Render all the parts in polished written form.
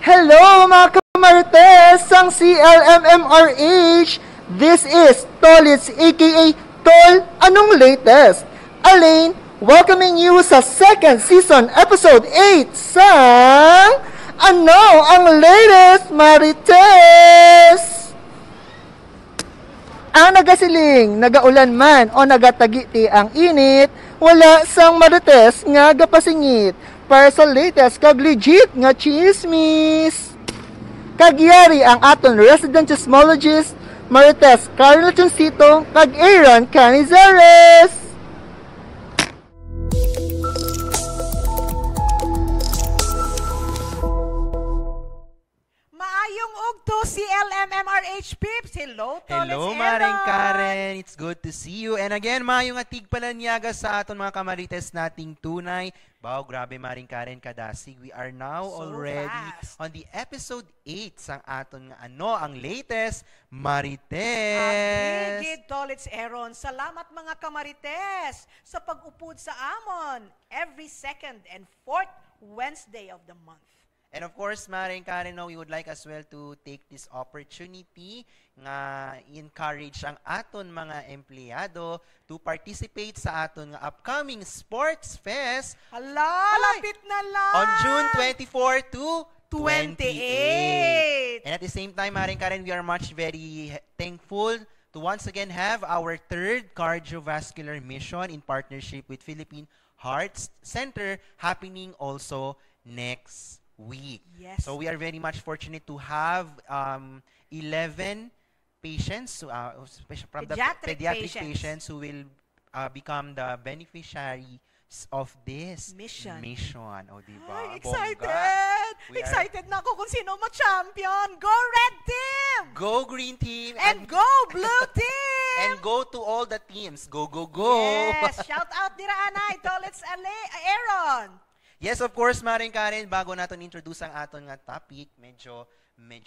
Hello mga kamarites sang CLMMRH! This is Tolits aka Tol Anong Latest? Alain, welcoming you sa second season episode 8 sang Ano ang Latest Marites? Ang nagasiling, nagaulan man o nagatagiti ang init, wala sang marites nga gapasingit para sa latest kag legit nga chismis. Kagyari ang aton resident chismologist Marites Carla Choncito kag Aaron Canizares. Maayong ugto si LMMRH Pips. Hello, Tolis. Hello, Maring Karen. It's good to see you. And again, maayong atig palanyaga sa aton mga kamarites nating tunay. Wow, grabe Maring Karen kadasig. We are now So already fast. on the episode 8 sang aton nga ano ang latest Marites. Abigid, Tolits Aaron. Salamat mga kamarites sa pag-upod sa amon every second and fourth Wednesday of the month. And of course, Maring Karen, no, we would like as well to take this opportunity nga encourage ang aton mga empleyado to participate sa aton nga upcoming Sports Fest Hala, lapit na lang. on June 24 to 28. And at the same time, Maring Karen, we are very thankful to once again have our third cardiovascular mission in partnership with Philippine Heart Center happening also next week. Yes. So we are very much fortunate to have 11 patients from the pediatric patients who will become the beneficiaries of this Mission. O, diba? Ay, Bongga. excited! We are- Excited na ako kung sino ma-champion. Go Red Team! Go Green Team And go Blue Team! and go to all the teams. Go, go, go! Yes! Shout out dira anay, Tolits Aaron! Yes, of course, Maring Karen, bago natin introduce ang aton nga topic, medyo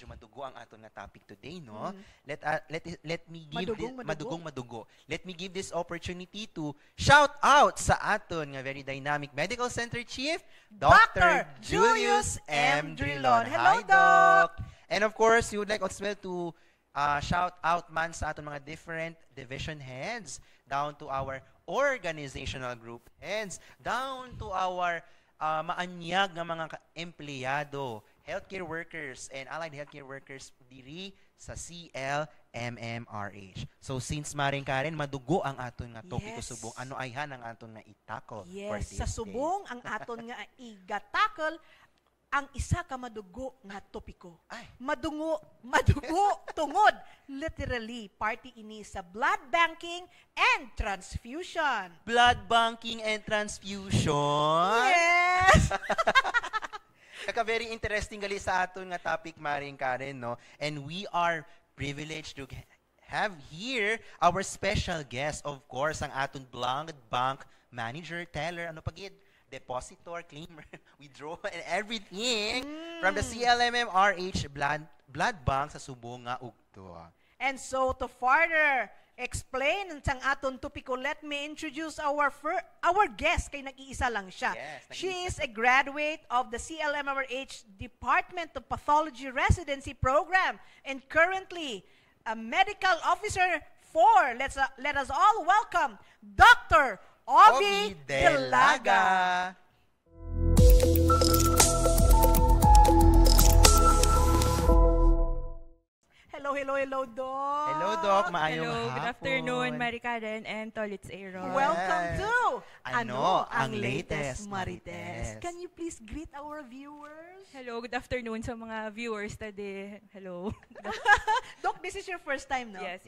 madugo ang aton nga topic today, no? Let me give madugo. Let me give this opportunity to shout out sa aton nga very dynamic Medical Center Chief, Dr. Julius M. Drilon. Hello, Hi, Doc. And of course, we would like as well to shout out man sa aton mga different division heads, down to our organizational group heads, down to our maanyag ng mga empleyado, healthcare workers, and allied healthcare workers diri sa CLMMRH. So since Maring Karen, madugo ang aton nga topiko Yes. subong, ano ay han ang aton nga itakol for Yes, this sa subong ang aton nga igatakol ang isa ka madugo nga topiko. Ay. Madugo tungod literally party ini sa blood banking and transfusion. Blood banking and transfusion. Yes. Kaka very interesting gali sa aton nga topic, Maring Karen, no? And we are privileged to have here our special guest, of course, ang aton blood bank manager, teller, ano pagid? Depositor, claimer, withdraw, and everything from the CLMMRH blood bank sa subong nga ugto. And so to further explain ang aton topiko, let me introduce our guest kay nag-iisa lang siya. Yes, She is a graduate of the CLMMRH Department of Pathology Residency Program and currently a medical officer for, let us all welcome Dr. Ovi Delaga. Hello, Doc. Hello, Doc. Maayong Hello, good hapon. afternoon, Mari Karen and Tolits Aaron. Welcome Yes. to Ano ang latest Marites? Can you please greet our viewers? Hello, good afternoon sa mga viewers today. Hello. Doc, this is your first time, no? Yes.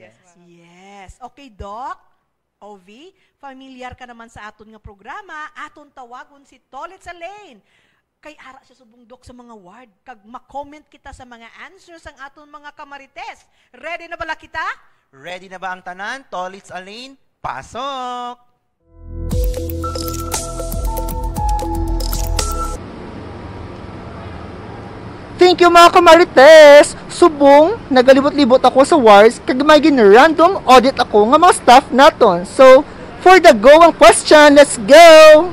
Yes. Okay, Doc. Ovi, familiar ka naman sa aton nga programa, aton tawagon si Tolits Alain. Kay ara siya subong Doc sa mga word, kag ma-comment kita sa mga answers ang aton mga kamarites. Ready na bala kita? Ready na ba ang tanan? Tolits Alain, pasok! Thank you mga kamarites! Subong, nagalibot-libot ako sa wards kag may gin-random audit ako nga mga staff naton. So, for the go ang question, let's go!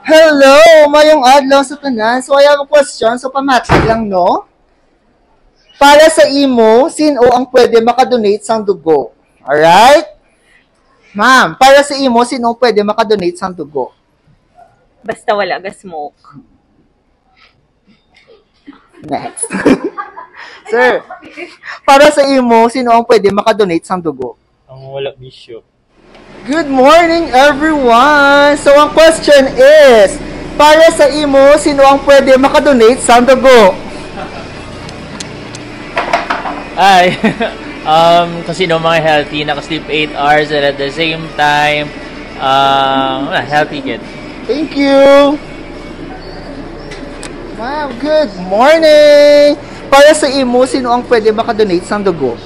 Hello, mayong adlaw sa tanan. So, I have a question. So, pamati lang, no? Para sa imo, sino ang pwede makadonate sang dugo? Alright? Ma'am, para sa imo, sino ang pwede makadonate sang dugo? Basta wala ga smoke. Next. Sir, para sa imo, sino ang pwede makadonate sang dugo? Ang wala bisyo. Good morning, everyone! So, ang question is, para sa imo, sino ang pwede makadonate sang dugo? Ay, kasi no, mga healthy, nakasleep 8 hours and at the same time, healthy kid. Thank you! Ma'am, good morning! Para sa imo, sino ang pwede makadonate sang dugo?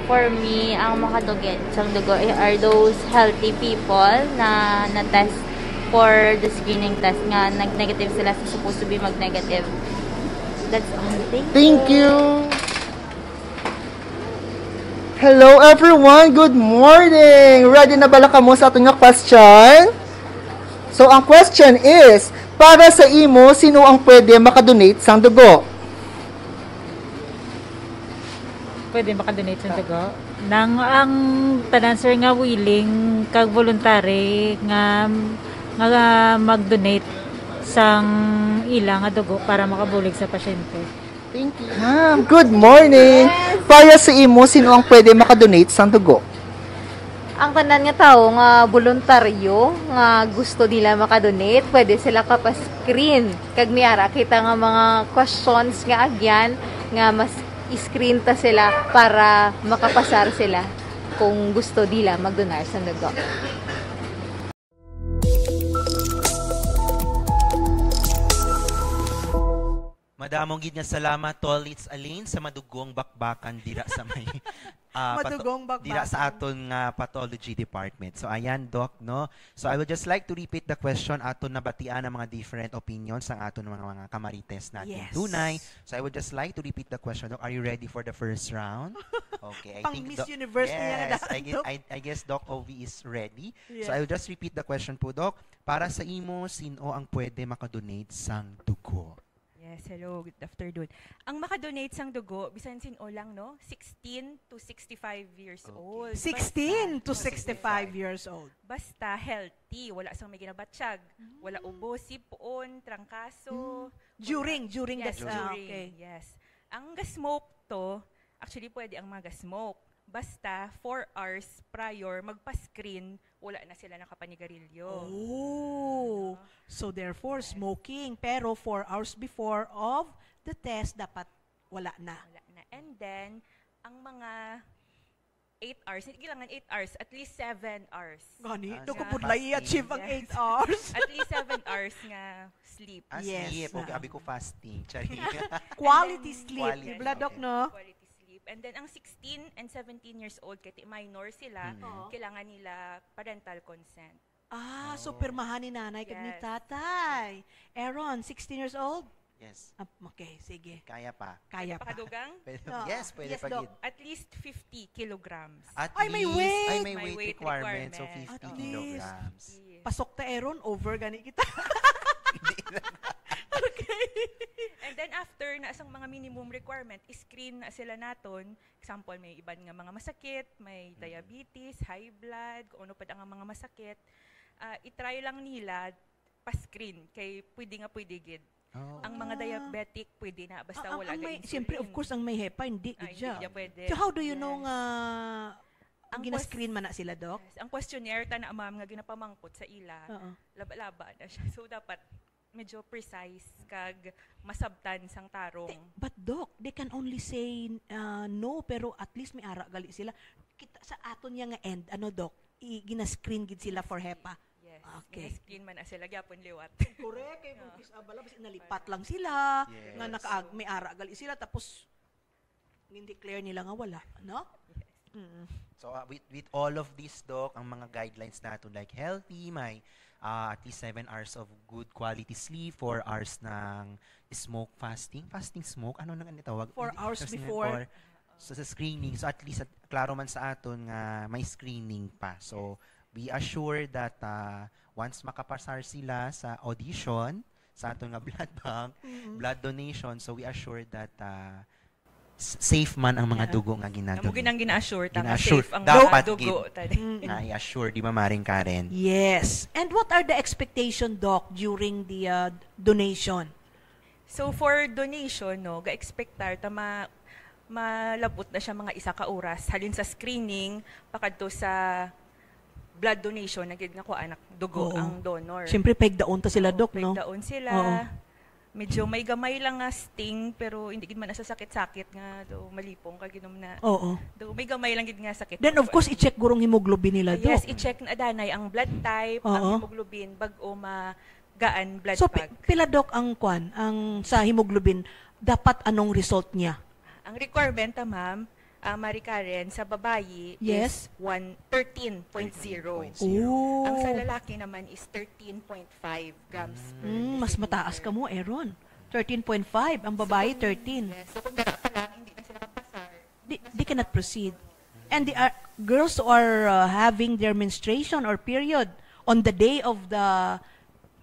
For me, ang makadugit sa dugo are those healthy people na na-test for the screening test nga nag-negative sila so supposed to be mag-negative. That's all. Thank you! Hello everyone! Good morning! Ready na bala ka mo sa ating question? So, ang question is, para sa imo, sino ang pwede makadonate sang dugo? Pwede makadonate sa dugo. Nang ang tanan sir nga willing kag voluntary nga mag-donate sang ilang nga dugo para makabulig sa pasyente. Thank you. Ma'am, good morning! Para sa imo, sino ang pwede makadonate sang dugo? Ang tanan nga tao nga voluntaryo nga gusto nila makadonate, pwede sila screen kag miara kita nga mga questions nga agyan nga mas screen ta sila para makapasar sila kung gusto nila magdonar sa dugo. Madamong gid nga salamat tol it's Aline sa madugong bakbakan dira sa may Madugong bakbakan. dira sa aton nga pathology department. So ayan doc no. So I would just like to repeat the question aton nabatian ang mga different opinions ang aton mga kamarites natin. Yes. Tunay. So I would just like to repeat the question. Doc, are you ready for the first round? Okay, I Pang think Miss Doc- Universe na yan, yes, Doc. I guess Doc Ovi is ready. Yes. So I will just repeat the question po Doc. Para sa imo, sino ang pwede makadonate sang dugo? Yes, hello, good afternoon. Ang makadonate sang dugo, bisan sin o lang, no? 16 to 65 years old. 16 to 65 years old. Basta healthy, wala sang may ginabatsyag. Wala ubo, sipon, trangkaso. During Yes, that, during. okay. Yes. Ang gasmoke to, actually pwede ang mga gasmoke. Basta 4 hours prior magpa-screen, wala na sila nakapanigarilyo. Oh. So therefore, smoking. Pero 4 hours before of the test, dapat wala na. Wala na. And then, ang mga 8 hours, hindi kailangan 8 hours, at least 7 hours. Gani, Ah, doon ko yeah. pudla i-achieve ang Yes. 8 hours. At least 7 hours nga sleep. Yes. Sleep. Okay, abi ko fasting. Chari. Quality sleep. Quality, Di ba, Doc, okay. no? Quality sleep. And then, ang 16 and 17 years old, kasi minor sila, Oo. kailangan nila parental consent. So pirmahan ni nanay kag ni Yes. tatay. Aaron, 16 years old? Yes. Okay, sige. Kaya pa. Kaya pa. Pakadugang, Pwede, Oo. yes, pwede Yes, pa Doc. gid. at least 50 kilograms. At Ay, may least, weight. Ay, may May weight weight requirement. So, requirement. 50 At kilograms. Yes. Pasok ta Aaron, over gani kita. And then after na asang mga minimum requirement, screen na sila naton. Example, may iban nga mga masakit, may diabetes, high blood, kung ano pa ang mga masakit. I-try lang nila pa-screen kay pwede gid. Oh. Ang mga diabetic pwede na basta wala ang ga may, insulin. siyempre, of course, ang may hepa, hindi. Hindi Gidya. niya pwede. So how do you Yes. know nga ang Ang gina-screen man na sila, Doc? Yes. Ang questionnaire ta na ma'am nga ginapamangkot sa ila, Oo. laba-laba na siya. So dapat medyo precise kag masabtan sang tarong. But Doc, they can only say no, pero at least may ara gali sila. Kita sa aton niya nga end, ano Doc, gina-screen gid sila for hepa. Yes. Okay. Screen man na sila gyapon liwat. Correct, kay kung bala basta nalipat lang sila, Yes. nga may ara gali sila tapos ni-declare nila nga wala, no? Mm. So, with all of this, Doc, ang mga guidelines natin like healthy, may at least 7 hours of good quality sleep, 4 hours ng smoke fasting. Fasting smoke? Ano nang tawag? 4 hours Kasi before. So, sa screening. So, at least, klaro man sa aton nga may screening pa. So, we assure that once makapasar sila sa audition, sa ato nga blood bank, blood donation, so we assure that safe man ang mga dugo nga Amo ginadonate. ginang gina-assure tama Gina-assure. safe ang Dapat mga dugo tadi. Na i-assure, di ba, Maring Karen? Yes. And what are the expectation, Doc, during the donation? So for donation no, ga-expectar ta malabot na siya mga isa ka oras halin sa screening pakadto sa blood donation na gid nga ko anak dugo Oo. ang donor. Siyempre, pegdaon ta sila, Doc, no? Daon sila. Oo. Medyo may gamay lang nga sting pero hindi gid man nasasakit-sakit nga do malipong ka ginom na. Oo. Do may gamay lang gid nga sakit. Then, of course, i-check gurong hemoglobin nila, Doc. Yes, i-check na adanay ang blood type, Oo. ang hemoglobin bag-o magaan blood So, bag. pila, Doc, ang sa hemoglobin, dapat anong result niya? Ang requirement ma'am, Marie Karen, sa babayi Yes. is 13.0. Oh. Ang sa lalaki naman is 13.5 grams per Mas mataas ka mo, Aaron. 13.5. Ang babae, 13. Yes. So kung dara pa lang, hindi na sila kapasar. They cannot proceed. And they are girls who are having their menstruation or period on the day of the...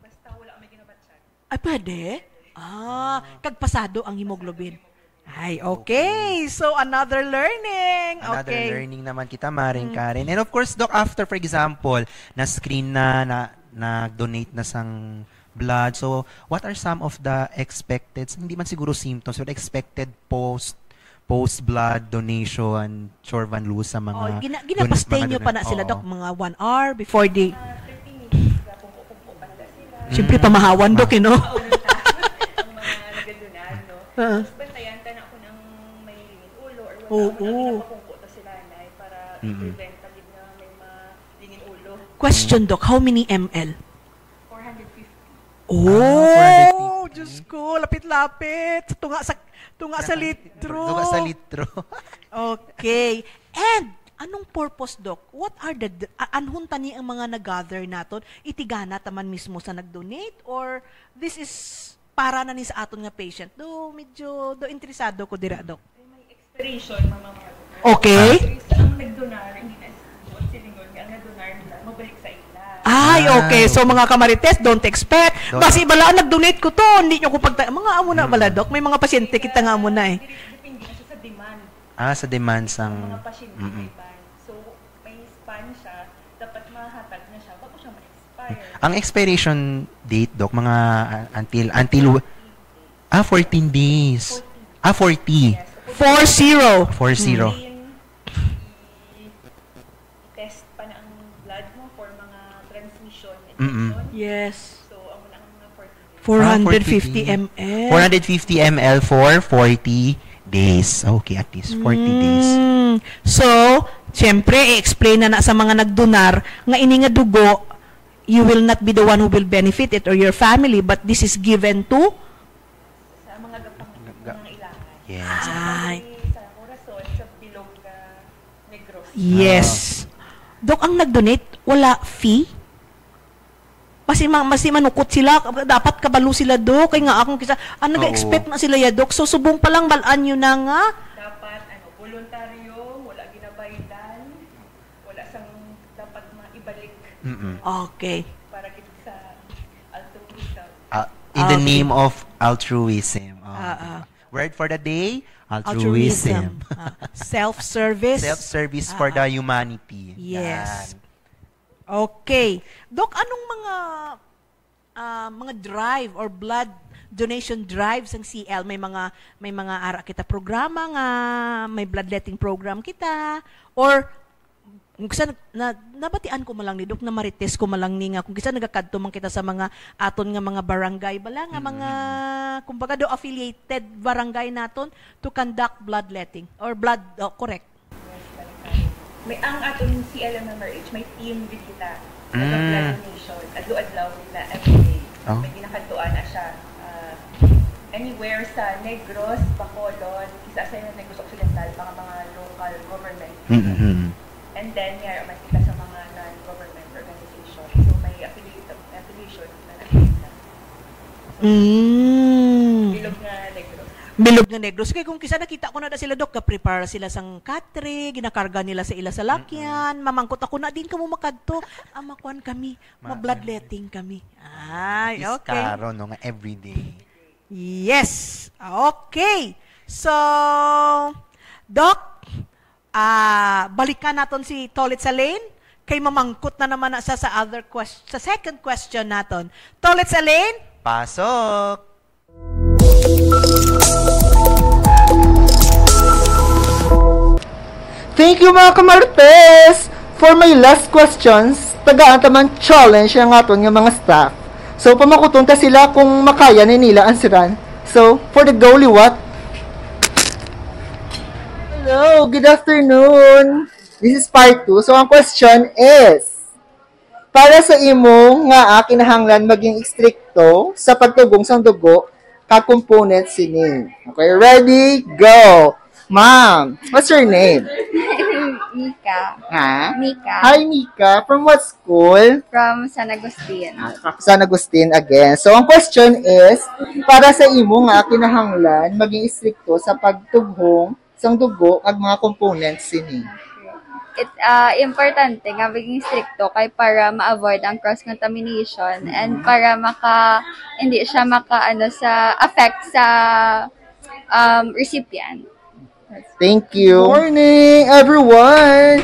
Basta wala may ginabatsyag. Ay, pwede? Kagpasado ang hemoglobin. Ay, okay. So, another learning. Another Okay. learning naman kita, Maring Karen. And of course, Doc, after, for example, na-screen na-donate na sang blood. So, what are some of the expected, hindi man siguro symptoms, but expected post-blood donation, Sir Van Loo, sa mga... Ginapastay nyo pa na sila, Oo. Doc, mga 1 hour before the... 30 minutes, pumpo banda sila. Siyempre, pamahawan, Doc, you know? Ang mga nagadunan, no? Tapos bantayan, tanak ko ng may lingin ulo or wala Oo. mo na pinapapungko to sila, nay, para i-prevent agad na may malingin ulo. Question, Doc, how many ml? 450. Oh, Diyos ko, lapit-lapit. Tunga sa litro. Tunga sa litro. Okay. And, anong purpose, Doc? What are the, anhon tani ang mga nag-gather naton? Itigana taman mismo sa nag-donate? Or this is para na ni sa aton nga patient? Medyo interesado ko dira, Doc. May expiration, mga Okay. ang nagdonar, hindi na doon silingon, ang nagdonar nila, mabalik sa ila. Ay, okay. So, mga kamarites, don't expect. Basi bala, nag-donate ko to. Hindi nyo ko mga amo na bala, Doc. May mga pasyente kita nga amo na eh. Depende na siya sa demand Sa demand sang... ng mga pasyente na iban. So, may span siya, dapat mahatag na siya bago siya ma-expire. Ang expiration date, Doc, mga until 14 days. 40. 4-0. 40. I-test pa na ang blood mo for mga transmission Mm-mm. infection. Yes. So, ang muna ang mga 40 days. 450 ml. 450 ml for 40 days. Okay, at least 40 days. So, siyempre, i-explain na sa mga nagdonar nga ini nga dugo, you will not be the one who will benefit it or your family, but this is given to Sa mga mga ilangan. Yes. Ay. Sa Corazon, sa Bilog Negros. yes. Dok, ang nag-donate, wala fee? Masi manukot sila, dapat kabalo sila, Dok. Kaya nga akong kisa, nag-expect na sila ya, Dok. So, subong pa lang, balaan nyo na nga. Dapat, voluntaryo, wala ginabaydan, wala sang dapat maibalik Okay. para kita sa altruism. In the Okay. name of altruism. Word for the day, Altruism. altruism. Self-service. Self-service for the humanity. Yes. Yan. Okay. Dok, anong mga drive or blood donation drives ang CL? May mga ara kita programa nga, may bloodletting program kita, or kung kisa nabatian ko malang ni Dok na marites ko malang ni nga kung kisa nagakadto man kita sa mga aton nga mga barangay bala nga mga kumbaga do affiliated barangay naton to conduct bloodletting or blood correct. May ang atong CLMMRH, may team with kita. Blood donation. Adlaw-adlaw na everyday. Oh. May ginakadtuan na siya. Anywhere sa Negros, Bacolod, isa sa Negros Occidental, mga local government. And then, mayroon man kita sa mga non-government organization. So, may affiliation na nakikita. Bilog na Negros. Milog nga negros. Kaya kung kisa nakita ko na sila, Dok, ka-prepare sila sang katre, ginakarga nila sa ila sa lakyan, mamangkot ako na din kamo makadto. Amakuan kami, ma-bloodletting kami. Ay, okay. Iskaro, no, nga everyday. Yes. Okay. So, Doc, balikan naton si Tolit Salain. Kay mamangkot na naman na siya sa second question naton. Tolit Salain? Pasok! Thank you mga kamartes! For my last questions, tagaan taman challenge ang aton nga mga staff. So, pamakuton ta sila kung makaya ni nila ansiran. So, for the goalie, what? Hello, good afternoon. This is part 2. So, ang question is, para sa imo nga kinahanglan maging stricto sa pagtugong sang dugo, ka-component sining. Okay, ready? Go! Ma'am, what's your name? Mika. Ha? Mika. Hi, Mika. From what school? From San Agustin. San Agustin again. So, ang question is, para sa imo nga kinahanglan maging stricto sa pagtughong sang dugo kag mga components sini. It importante nga maging stricto kay para ma-avoid ang cross-contamination and para hindi siya sa affect sa recipient. Thank you. Morning, everyone!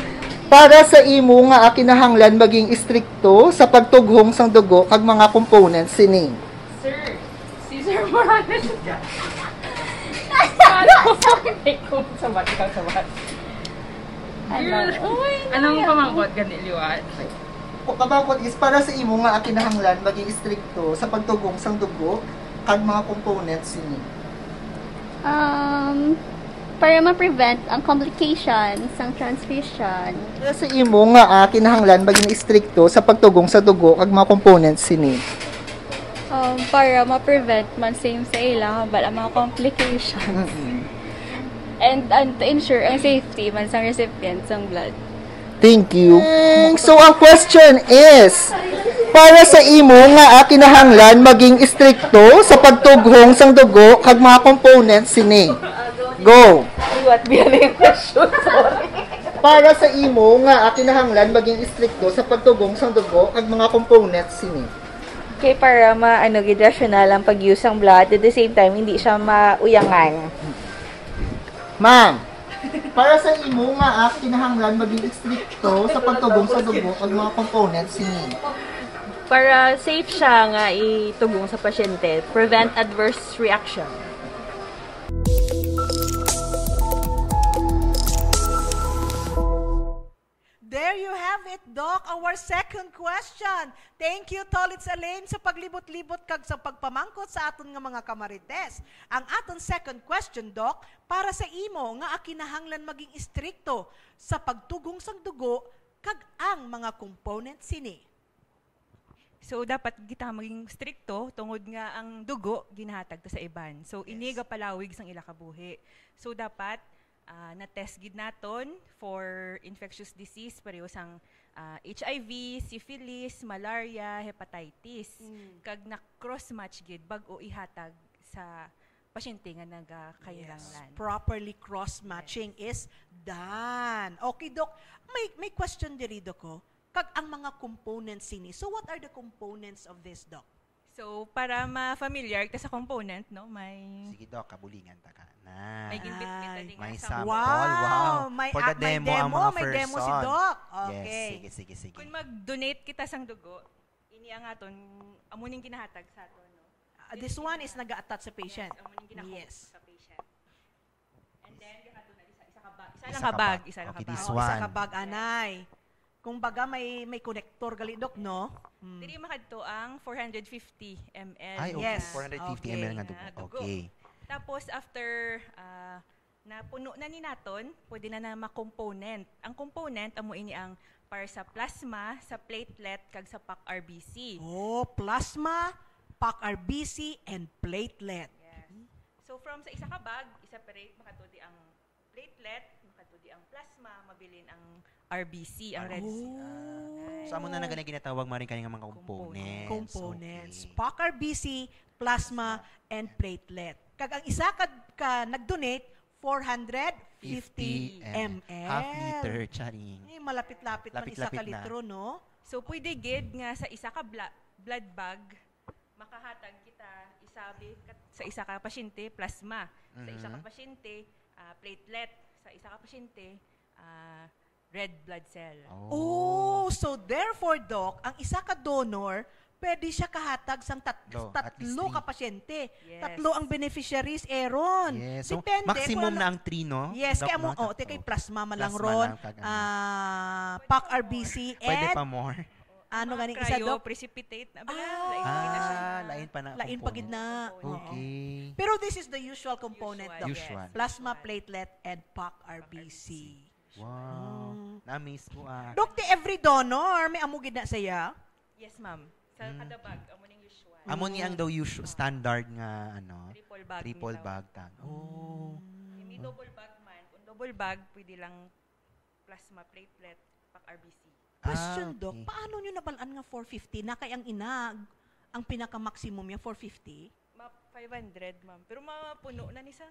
Para sa imo nga kinahanglan maging stricto sa pagtughong sang dugo kag mga components sini. Sir, si Sir Morales. Anong pamangkot gani liwat? Pagkabakot is para sa imo nga kinahanglan maging stricto sa pagtugong sang dugo kag mga components sini. Para ma-prevent ang complications ng transfusion. Para sa imo nga kinahanglan maging stricto sa pagtugong sa dugo kag mga components sini. Para ma-prevent man same sa ilang mga complications. And to ensure ang safety man sa recipient ng blood. Thank you. So, ang question is, para sa imo nga kinahanglan maging stricto sa pagtughong sang dugo kag mga components sini. Go! What be yung question? Sorry. Para sa imo nga kinahanglan maging stricto sa pagtugong sang dugo kag mga components sini. Okay, para rational ang pag-use ng blood, at the same time, hindi siya mauyangan. Ma'am, para sa imo nga kinahanglan maging stricto sa pagtugong sa dugo kag mga components sini. Para safe siya nga itugong sa pasyente, prevent adverse reaction. There you have it, Doc, our second question. Thank you, Tolit Salain, sa paglibot-libot kag sa pagpamangkot sa aton nga mga kamarites. Ang aton second question, Doc, para sa imo nga kinahanglan maging istrikto sa pagtugong sang dugo kag ang mga components sini. So, dapat kita maging stricto tungod nga ang dugo ginahatag to sa iban. So, iniga palawig sang ila kabuhi. So, dapat na-test gid naton for infectious disease pareho sang HIV, syphilis, malaria, hepatitis. Kag na-cross-match gid bag-o ihatag sa pasyente nga nagakailangan. Properly cross-matching is done. Okay, Doc. May question dirido ko. Kag ang mga components sini. So, what are the components of this, Doc? So, para ma-familiar ka sa component, no, may... Sige, Doc, kabulingan ta ka na. May ginbit-bit May sa sample. Wow! Wow. For the demo, ang mga may demo si person. Doc. Yes, Okay. sige. Kung mag-donate kita sang dugo, ini ang aton amuning ginahatag sa aton, no. This one is naga-attach sa patient. Yes, amuning ginahok Yes. sa patient. And then gikato na isa ka bag. Isa lang ka bag. Okay, this Isa one. ka bag, anay. Kung baga may connector gali, Doc, no? Diri makadto ang 450 ml. Ay, okay. Yes. 450 Okay. ml nga dugo. Na dugo. Okay. Tapos after napuno na ni naton, pwede na ma-component. Ang component amo ini ang para sa plasma, sa platelet kag sa PAC-RBC. Oh, plasma, PAC-RBC, and platelet. Yes. So from sa isa ka bag, i-separate makatudi ang platelet, makatudi ang plasma, mabilin ang RBC, ang red cell. So, amo na ganang ginatawag maring kaning mga components. Components. Okay. PAC-RBC, plasma, and platelet. Kag ang isa ka nag-donate, 450 ml. Half liter, charing. Malapit-lapit man isa ka Lapit-lapit na. litro, no? So, pwede gid nga sa isa ka blood bag, makahatag kita isabi sa isa ka pasyente, plasma. Sa isa ka pasyente, platelet. Sa isa ka pasyente, red blood cell. Oh, so therefore, Doc, ang isa ka donor, pwede siya kahatag sang At least tatlo ka three. pasyente. Yes. Tatlo ang beneficiaries, Aaron. Yes. So, Depende maximum kung na ang 3, no? Yes, Doc, kaya mo, no? kay plasma malang Plasma ron, lang, kag PAC RBC, Pwede and pa more. ano ganing isa, Doc? Precipitate na ba? Lain pa na ang Lain pagid na. Okay. Pero this is the usual component, Doc. Usual. Plasma, platelet, and PAC RBC. Wow. Na-amaze ko Doc, every donor, may amugid na saya? Yes, ma'am. Sa kada bag, amo ning usual. Amo ni ang daw usual standard nga ano, Triple bag. triple bag tag. Oh. May double bag man. Kung double bag, pwede lang plasma, platelet, PAC RBC. Question, okay. Doc, paano nyo nabalaan nga 450? Na kay ang inag, ang pinaka-maximum niya, 450? 500, ma'am. Pero mapuno na ni sa.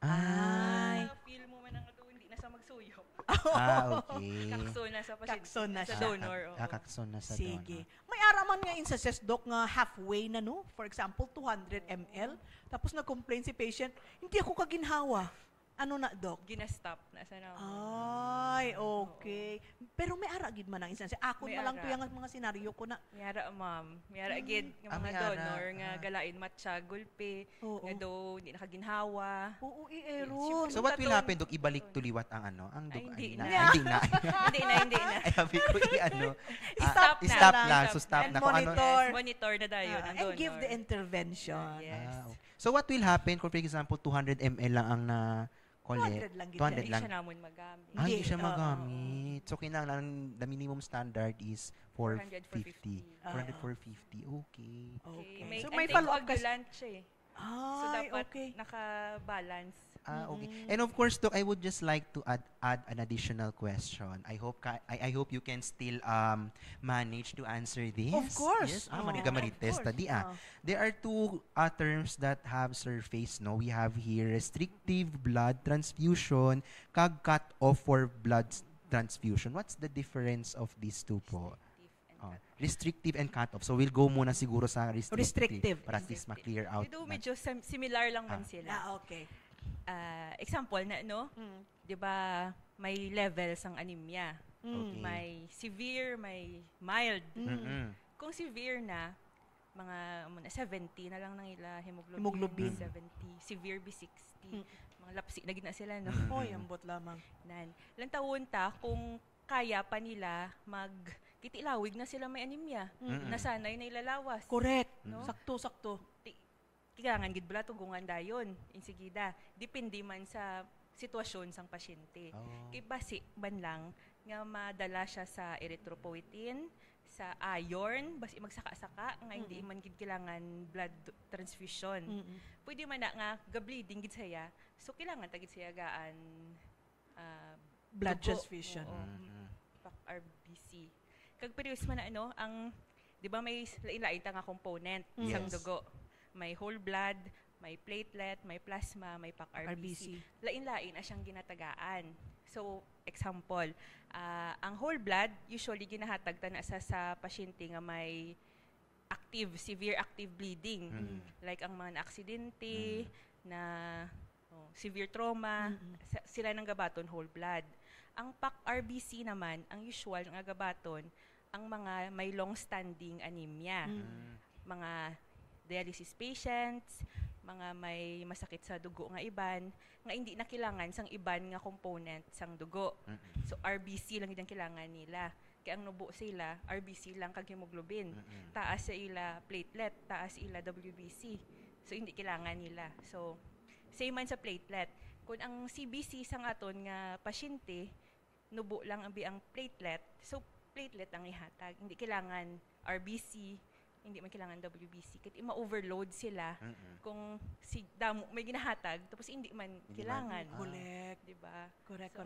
Ay. Feel mo man ang hindi na sa magsuyo. Okay. Kakso na sa pasyente. Kakso na sa siya. donor. oo. Kakakson na sa Sige. donor. May araman nga incest, Doc, nga halfway na, no? For example, 200 ml. Tapos nag-complain si patient, hindi ako kaginhawa. Ano na, Doc? Ginastop na sa naman. Ay, okay. Pero may ara gid man ang instance. Ako May na lang ara. to yung mga senaryo ko na. Miyara, ma'am. Miyara, agad, nga mga may ara. donor, nga galain matcha, gulpe, Oo. nga do, hindi nakaginhawa. Oo, i-eron. So what will happen, Dok? Ibalik tuliwat ang ano? Ang Ay, dog, hindi na. Hindi na. hindi na. Ay, sabi ko, i-ano. Stop na Stop lang. lang. So stop And na. Kung ano, monitor. Yes, monitor na tayo ng And donor. give the intervention. Yes. okay. So what will happen kung, for example, 200 ml lang ang na-collect? 200 lang gid 200 Hindi lang. siya naman magamit. Ah, hindi Hindi, siya oo. magamit. So, kinahanglan, the minimum standard is 450. 450. 450. Okay. Okay. May, So may and follow-up kasi. anticoagulant siya eh. So, Ay, dapat okay. naka-balance. Okay. And of course, Doc, I would just like to add an additional question. I hope you can still manage to answer this. Of course. Yes. Oh, Maniga of marites course. tadi. There are two terms that have surfaced. No, we have here restrictive blood transfusion, kag cut off for blood transfusion. What's the difference of these two po? Restrictive and cut off. So we'll go muna siguro sa restrictive. Para at least ma-clear out. Ito medyo similar lang man sila. Okay. Example na, no? Di ba, may levels ang anemia. Okay. May severe, may mild. Mm-mm. Kung severe na, mga 70 na lang ng ila Hemoglobin. 70, severe B60. Mga lapsi na gina sila, no? Hoy, ambot lamang. Ilang taon ta kung kaya pa nila kitilawig na sila may anemia. Nasanay na ilalawas. Correct. No? Sakto. Kailangan gid bala tugungan dayon insigida. Depende man sa sitwasyon sang pasyente. Kay basi man lang nga madala siya sa erythropoietin, sa iron, basi magsaka-saka nga hindi man gid kailangan blood transfusion. Pwede man na nga ga-bleeding gid saya. So kailangan ta gid siya gaan Blood dugo. transfusion. Oo. PAC RBC. Kag perius man na ang 'di ba may lain-lain ta nga component sang dugo. May whole blood, may platelet, may plasma, may PAC RBC. Lain-lain na siyang ginatagaan. So, example, ang whole blood, usually ginahatag ta na sa pasyente nga may severe active bleeding. Like ang mga aksidente, na severe trauma, sila nang gabaton whole blood. Ang PAC RBC naman, ang usual nga gabaton, ang mga may long-standing anemia. Mga dialysis patients, mga may masakit sa dugo nga iban, nga hindi na kailangan sang iban nga component sang dugo. So RBC lang yung kailangan nila. Kaya ang nubo sila, RBC lang kag hemoglobin. Taas sa ila platelet, taas ila WBC. So hindi kailangan nila. So same man sa platelet. Kung ang CBC sang aton nga pasyente, nubo lang ang platelet, so platelet ang ihatag. Hindi kailangan RBC, hindi man kailangan WBC. Kasi ma-overload sila kung damo may ginahatag, tapos hindi man kailangan. Correct. Diba? Correct.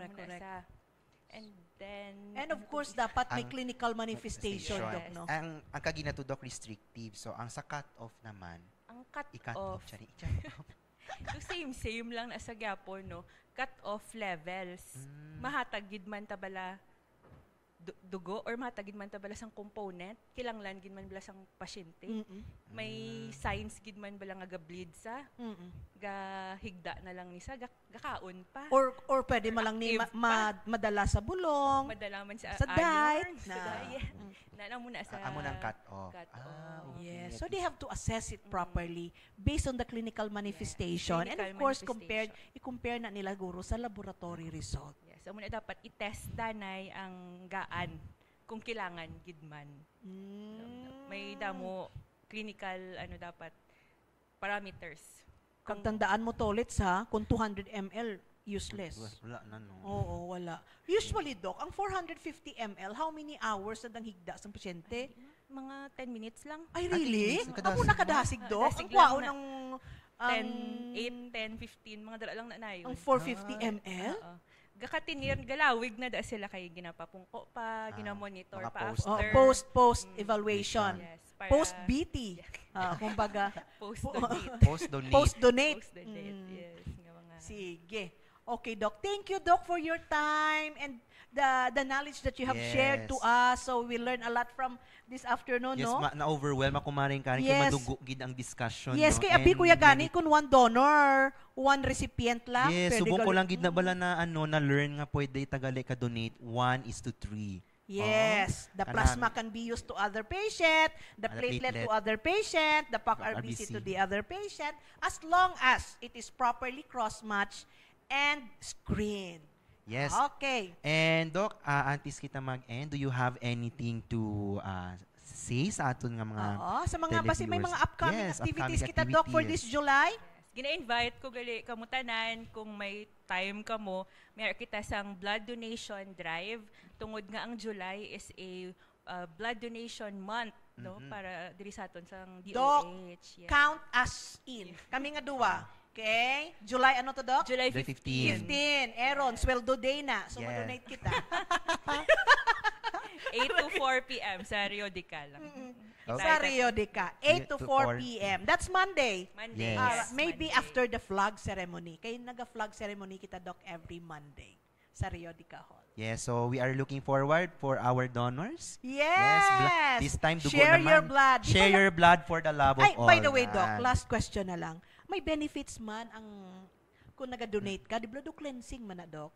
And then... And of course, dapat may clinical manifestation, Doc, no? Ang kaginato, Doc, restrictive. So, ang sa cut-off naman, Ang I-cut cut-off. off. Chari. So same lang na sa gyapon no. Cut-off levels. Mahatag gid man tabala dugo or matagid man tabala sang component kilanglan gid man bala sang pasyente. May signs gid man bala nga ga-bleed sa ga higda na lang ni sa gakaon pa or pwede man lang ni madala sa bulong, madala man sa diet na muna sa amo nang cut off. Okay. Yes, so they have to assess it properly based on the clinical manifestation and of course i-compare na nila guro sa laboratory result. So, muna dapat i-test danay ang gaan kung kailangan gidman. May damo clinical dapat parameters. Kung tandaan mo to ulit kung 200 ml useless. Wala na no. Oo, wala. Usually doc, ang 450 ml, how many hours na dang higda sa pasyente? Mga 10 minutes lang. Ay really? Amo nakadasig doc. Ang kwao ng 10, 15 mga dala lang na yun. Ang 450 ml? Gakatinir, galawig na da sila kay ginapapungko pa, ginamonitor pa after. Post evaluation. Yes, post BT. Kumbaga Post-donate. Post-donate. Yes, nga mga. Sige. Okay, Doc. Thank you, Doc, for your time and the knowledge that you have shared to us. So we learn a lot from this afternoon, yes, no? Na-overwhelm ako maring kanin kay madugo gid ang discussion. Yes, kay abi kuya gani kun one donor, one recipient lang. Yes, subong ko lang gid na bala na na learn nga pwede tagali ka donate 1:3. Yes, the plasma can be used to other patient, the platelet to other patient, the PAC-RBC to the other patient, as long as it is properly cross-matched and screened. Yes. Okay. And Doc, antes kita mag-end, do you have anything to say sa aton nga mga sa mga basi may mga upcoming activities kita, Doc, for this July? Gina-invite ko gali kamutanan kung may time kamo, mayroon kita sang blood donation drive tungod nga ang July is a blood donation month no para diri sa aton sang DOH. Doc, count us in. Kami nga duwa. Okay? July ano to, Doc? July 15. Aaron, sweldo day na. So, ma-donate kita. 8 to 4 p.m. sa Rio de Cala. Sa Rio de Cala. 8 to 4 p.m. That's Monday. Monday. Yes. Maybe after the flag ceremony. Kaya naga-flag ceremony kita, Doc, every Monday sa Rio de Cala. Yes, so we are looking forward for our donors. Yes! This time, dugo Share naman. your blood. Share your blood for the love of all. By the way, Doc, last question na lang. May benefits man ang kung naga-donate ka, di blood cleansing man na, Doc?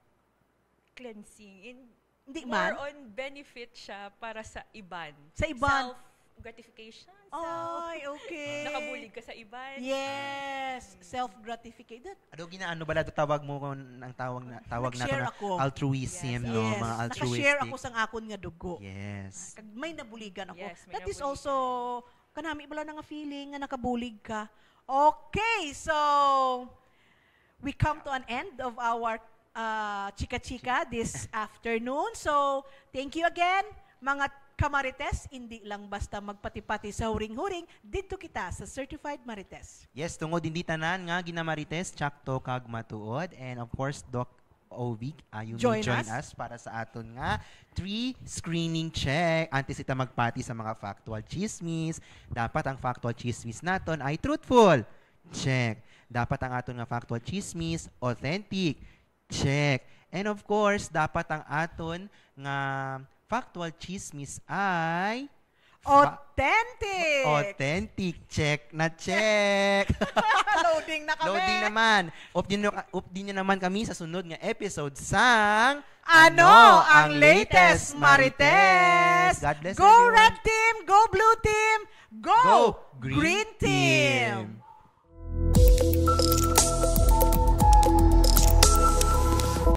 Cleansing. Hindi man? More on benefit siya para sa iban. Sa iban? Self-gratification. Ay, okay. Nakabulig ka sa iban. Yes. Self-gratification. Ano ginaano bala tawag mo kung ang tawag nato na altruism, yes. no, mga altruistic. Naka-share ako sang akon nga dugo. Yes. Kag may nabuligan ako. Yes, may That is nabuligan. also kanami bala nga feeling nga nakabulig ka. Okay, so we come to an end of our chika-chika this afternoon. So, thank you again, mga kamarites. Hindi lang basta magpati-pati sa huring-huring, dito kita sa Certified Marites. Yes, tungod hindi tanan nga ginamarites, tsakto kag matuod. And of course, Doc Ovic, you may join us para sa aton nga 3 screening check. Antes ita magpati sa mga factual chismis, dapat ang factual chismis naton ay truthful. Check. Dapat ang aton nga factual chismis authentic. Check. And of course, dapat ang aton nga factual chismis ay authentic. Authentic. Check na check. Loading na kami. Loading naman. Update nyo naman kami sa sunod nga episode sang Ano ang latest Marites? God bless Go everyone. Red Team! Go Blue Team! Go, Green Team!